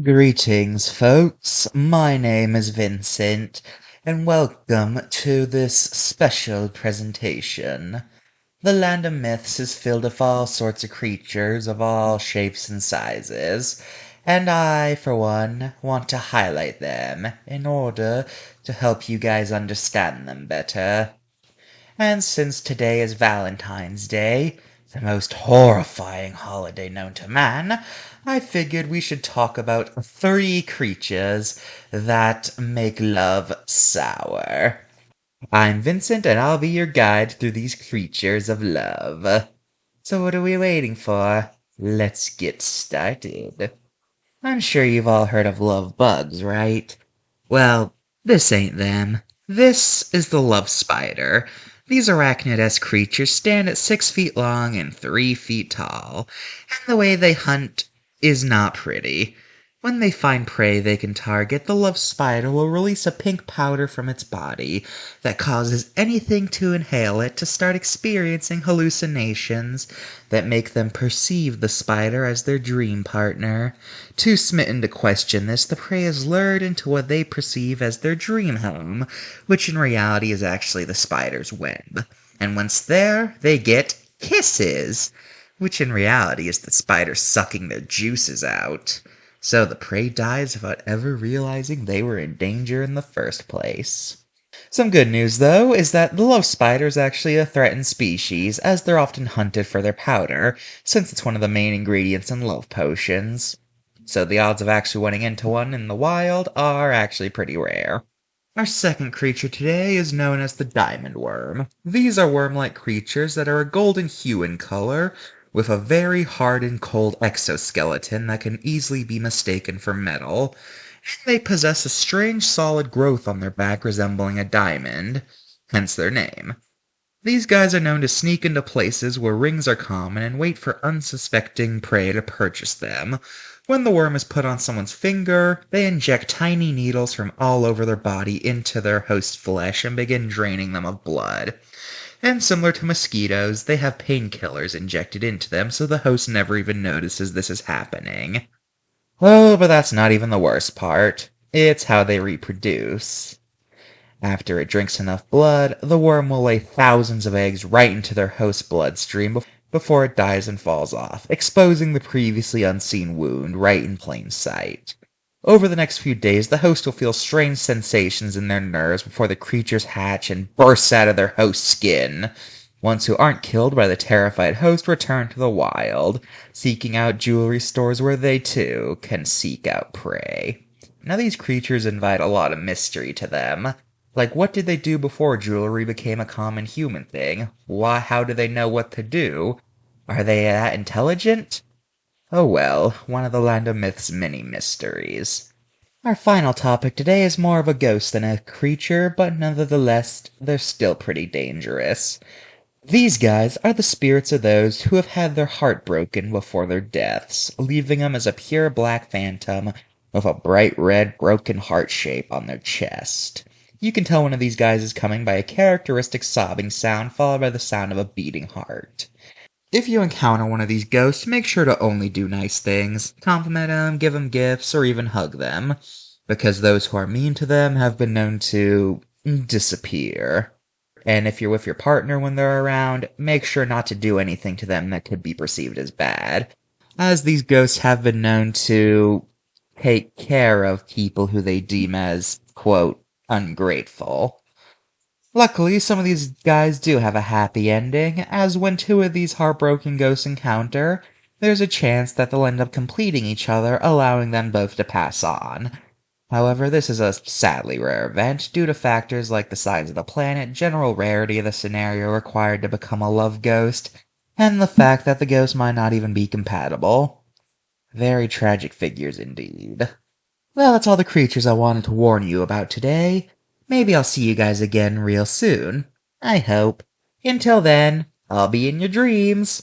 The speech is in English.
Greetings, folks. My name is Vincent, and welcome to this special presentation. The land of myths is filled with all sorts of creatures of all shapes and sizes, and I, for one, want to highlight them in order to help you guys understand them better. And since today is Valentine's Day, the most horrifying holiday known to man, I figured we should talk about 3 creatures that make love sour. I'm Vincent, and I'll be your guide through these creatures of love. So what are we waiting for? Let's get started. I'm sure you've all heard of love bugs, right? Well, this ain't them. This is the love spider. These arachnid-esque creatures stand at 6 feet long and 3 feet tall, and the way they hunt is not pretty. When they find prey they can target, the love spider will release a pink powder from its body that causes anything to inhale it to start experiencing hallucinations that make them perceive the spider as their dream partner. Too smitten to question this, the prey is lured into what they perceive as their dream home, which in reality is actually the spider's web. And once there, they get kisses, which in reality is the spider sucking their juices out. So the prey dies without ever realizing they were in danger in the first place. Some good news, though, is that the love spider is actually a threatened species, as they're often hunted for their powder, since it's one of the main ingredients in love potions. So the odds of actually running into one in the wild are actually pretty rare. Our second creature today is known as the diamond worm. These are worm-like creatures that are a golden hue in color, with a very hard and cold exoskeleton that can easily be mistaken for metal. They possess a strange solid growth on their back resembling a diamond, hence their name. These guys are known to sneak into places where rings are common and wait for unsuspecting prey to purchase them. When the worm is put on someone's finger, they inject tiny needles from all over their body into their host's flesh and begin draining them of blood. And similar to mosquitoes, they have painkillers injected into them so the host never even notices this is happening. Oh, but that's not even the worst part. It's how they reproduce. After it drinks enough blood, the worm will lay thousands of eggs right into their host's bloodstream before it dies and falls off, exposing the previously unseen wound right in plain sight. Over the next few days, the host will feel strange sensations in their nerves before the creatures hatch and burst out of their host's skin. Ones who aren't killed by the terrified host return to the wild, seeking out jewelry stores where they too can seek out prey. Now these creatures invite a lot of mystery to them. Like, what did they do before jewelry became a common human thing? How do they know what to do? Are they that intelligent? Oh well, one of the Land of Myth's many mysteries. Our final topic today is more of a ghost than a creature, but nonetheless, they're still pretty dangerous. These guys are the spirits of those who have had their heart broken before their deaths, leaving them as a pure black phantom with a bright red broken heart shape on their chest. You can tell one of these guys is coming by a characteristic sobbing sound followed by the sound of a beating heart. If you encounter one of these ghosts, make sure to only do nice things. Compliment them, give them gifts, or even hug them, because those who are mean to them have been known to disappear. And if you're with your partner when they're around, make sure not to do anything to them that could be perceived as bad, as these ghosts have been known to take care of people who they deem as, quote, ungrateful. Luckily, some of these guys do have a happy ending, as when 2 of these heartbroken ghosts encounter, there's a chance that they'll end up completing each other, allowing them both to pass on. However, this is a sadly rare event, due to factors like the size of the planet, general rarity of the scenario required to become a love ghost, and the fact that the ghost might not even be compatible. Very tragic figures indeed. Well, that's all the creatures I wanted to warn you about today. Maybe I'll see you guys again real soon. I hope. Until then, I'll be in your dreams.